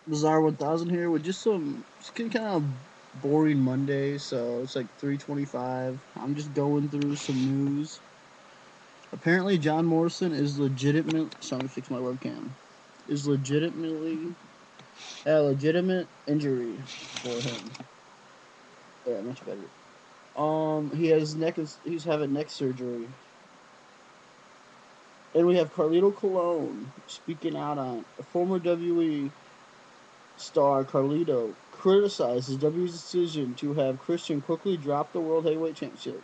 Bizarre 1000 here with just some kind of boring Monday. So it's like 3:25. I'm just going through some news. Apparently, John Morrison is legitimate. So let me fix my webcam. Is legitimately a legitimate injury for him. Yeah, much better. He has neck. He's having neck surgery, and we have Carlito Colon speaking out on a former WWE star Carlito criticizes WWE's decision to have Christian quickly drop the World Heavyweight Championship.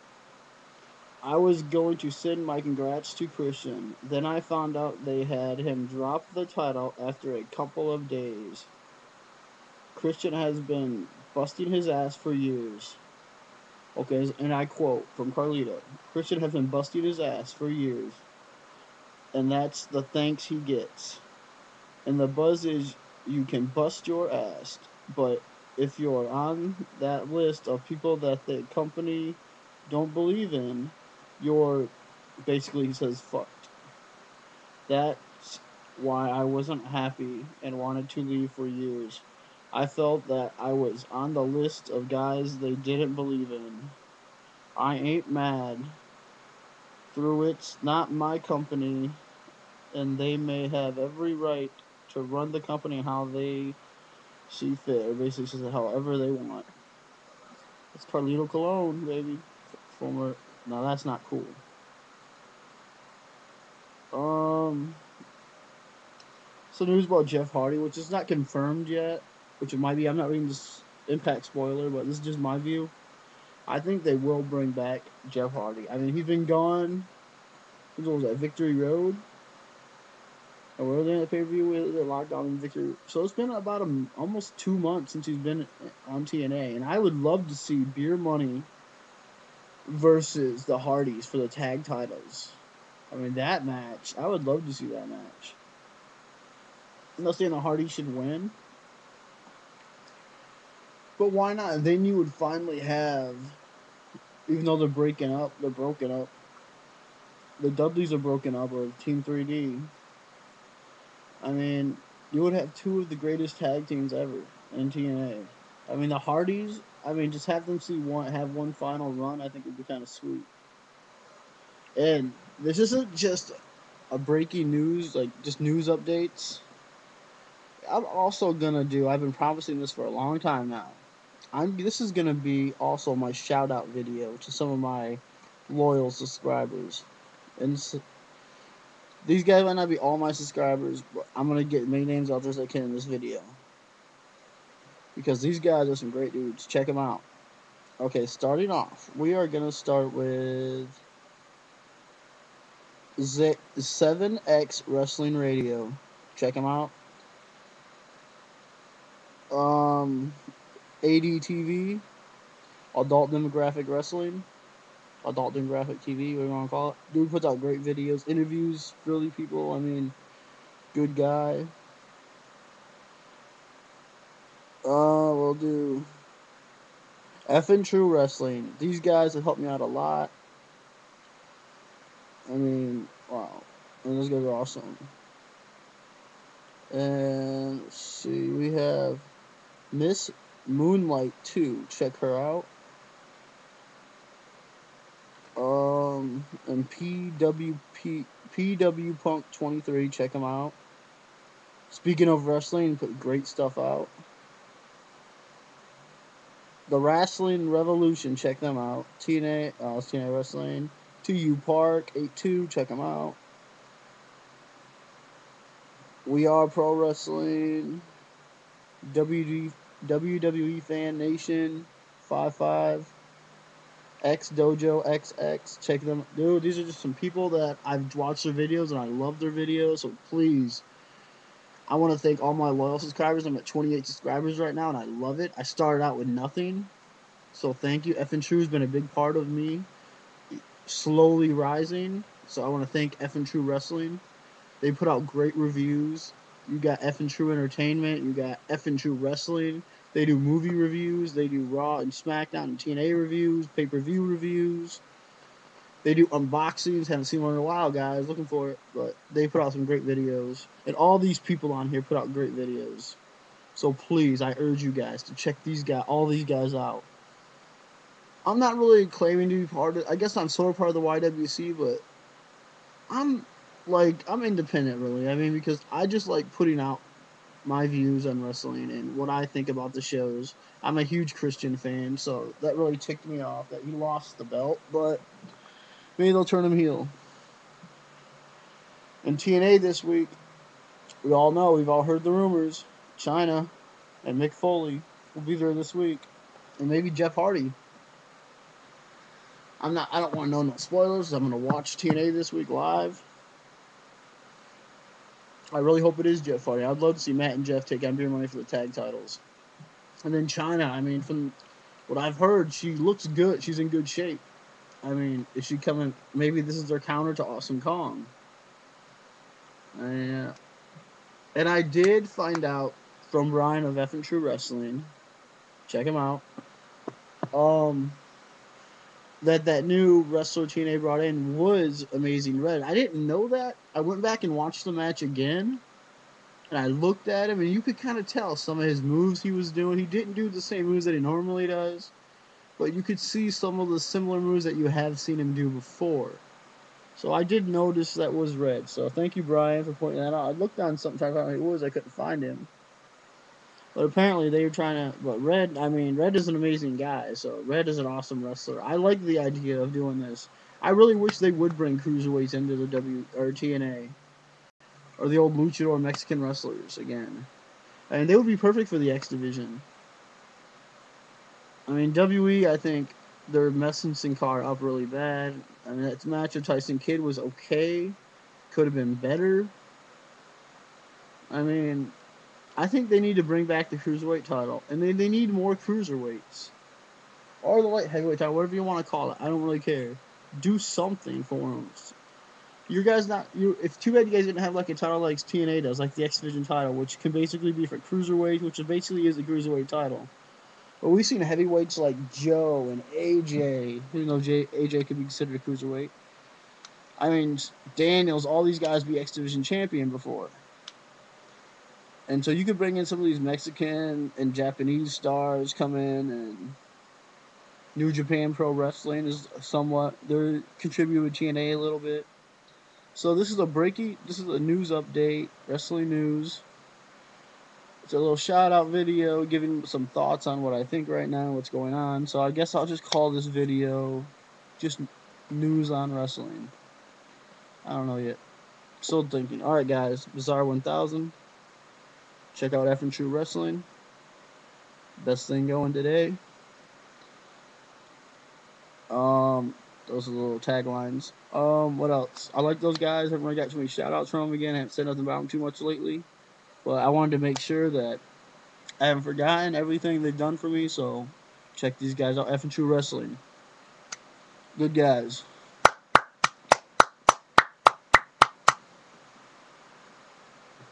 I was going to send my congrats to Christian. Then I found out they had him drop the title after a couple of days. Christian has been busting his ass for years. Okay, and I quote from Carlito Christian has been busting his ass for years, and that's the thanks he gets. And the buzz is you can bust your ass, but if you're on that list of people that the company don't believe in, you're basically, he says, fucked. That's why I wasn't happy and wanted to leave for years. I felt that I was on the list of guys they didn't believe in. I ain't mad. Through it's not my company, and they may have every right to run the company how they see fit, or basically says it however they want. It's Carlito Colon, baby. Former. No, that's not cool. Um, some news about Jeff Hardy, which is not confirmed yet, which it might be. I'm not reading this Impact spoiler, but this is just my view. I think they will bring back Jeff Hardy. I mean, he's been gone. What was that? Victory Road. Or were they in the pay per view with the lockdown and Victory? So it's been about almost 2 months since he's been on TNA, and I would love to see Beer Money versus the Hardys for the tag titles. I mean, that match, I would love to see that match. I'm not saying the Hardys should win, but why not? And then you would finally have, even though they're broken up. The Dudleys are broken up, or Team 3D. I mean, you would have two of the greatest tag teams ever in TNA. I mean, the Hardys. I mean, just have them have one final run. I think would be kind of sweet. And this isn't just a breaking news, like just news updates. I'm also gonna do. I've been promising this for a long time now. This is gonna be also my shout out video to some of my loyal subscribers, and these guys might not be all my subscribers, but I'm gonna get as many names out there as I can in this video because these guys are some great dudes. Check them out. Okay, starting off, we are gonna start with 7X Wrestling Radio. Check them out. Um, ADTV, Adult Demographic Wrestling, Adult Demographic TV, what you want to call it. Dude puts out great videos, interviews really people. I mean, good guy. We'll do F and True Wrestling. These guys have helped me out a lot. I mean, wow. And those guys are awesome. And let's see, we have Miss Moonlight 2. Check her out. And PW Punk 23. Check him out. Speaking of wrestling, put great stuff out. The Wrestling Revolution, check them out. TNA Wrestling. TU Park 82, check them out. We Are Pro Wrestling. WWE Fan Nation 55. X Dojo XX, check them. Dude, these are just some people that I've watched their videos and I love their videos. So please, I want to thank all my loyal subscribers. I'm at 28 subscribers right now and I love it. I started out with nothing. So thank you. F and True has been a big part of me slowly rising. So I want to thank F and True Wrestling. They put out great reviews. You got F and True Entertainment. You got F and True Wrestling. They do movie reviews. They do Raw and SmackDown and TNA reviews, pay-per-view reviews. They do unboxings. Haven't seen one in a while, guys. Looking for it. But they put out some great videos. And all these people on here put out great videos. So please, I urge you guys to check all these guys out. I'm not really claiming to be part of. I guess I'm sort of part of the YWC, but I'm I'm independent, really. I mean, because I just like putting out my views on wrestling and what I think about the shows. I'm a huge Christian fan, so that really ticked me off that he lost the belt, but maybe they'll turn him heel. In TNA this week, we all know, we've all heard the rumors. China and Mick Foley will be there this week, and maybe Jeff Hardy. I don't want to know no spoilers. I'm going to watch TNA this week live. I really hope it is Jeff Hardy. I'd love to see Matt and Jeff take on Beer Money for the tag titles. And then China, I mean, from what I've heard, she looks good. She's in good shape. I mean, is she coming? Maybe this is their counter to Awesome Kong. And I did find out from Brian of F and True Wrestling. Check him out. That new wrestler TNA brought in was Amazing Red. I didn't know that. I went back and watched the match again, and I looked at him, and you could kind of tell some of his moves he was doing. He didn't do the same moves that he normally does, but you could see some of the similar moves that you have seen him do before. So I did notice that was Red. So thank you, Brian, for pointing that out. I looked on something trying to find out who it was. I couldn't find him. But apparently they were trying to. But Red, I mean, Red is an amazing guy. So Red is an awesome wrestler. I like the idea of doing this. I really wish they would bring cruiserweights into the TNA or the old luchador Mexican wrestlers again, and they would be perfect for the X division. I mean, WE, I think they're messing Sin Cara up really bad. I mean, that match of Tyson Kidd was okay. Could have been better. I mean, I think they need to bring back the cruiserweight title, and they need more cruiserweights, or the light heavyweight title, whatever you want to call it. I don't really care. Do something for them. You guys not you. If too bad you guys didn't have like a title like TNA does, like the X Division title, which can basically be for cruiserweight, which basically is a cruiserweight title. But we've seen heavyweights like Joe and AJ, even though AJ could be considered a cruiserweight. I mean, Daniels, all these guys be X Division champion before. And so you could bring in some of these Mexican and Japanese stars come in, and New Japan Pro Wrestling is somewhat, they're contributing to TNA a little bit. So this is a news update, wrestling news. It's a little shout out video giving some thoughts on what I think right now, what's going on. So I guess I'll just call this video just news on wrestling. I don't know yet. Still thinking. Alright guys, Bizarre 1000. Check out F and True Wrestling. Best thing going today. Those are the little taglines. What else? I like those guys. Everyone got too many shout outs from them again. I haven't said nothing about them too much lately. But I wanted to make sure that I haven't forgotten everything they've done for me, so check these guys out. F and True Wrestling. Good guys.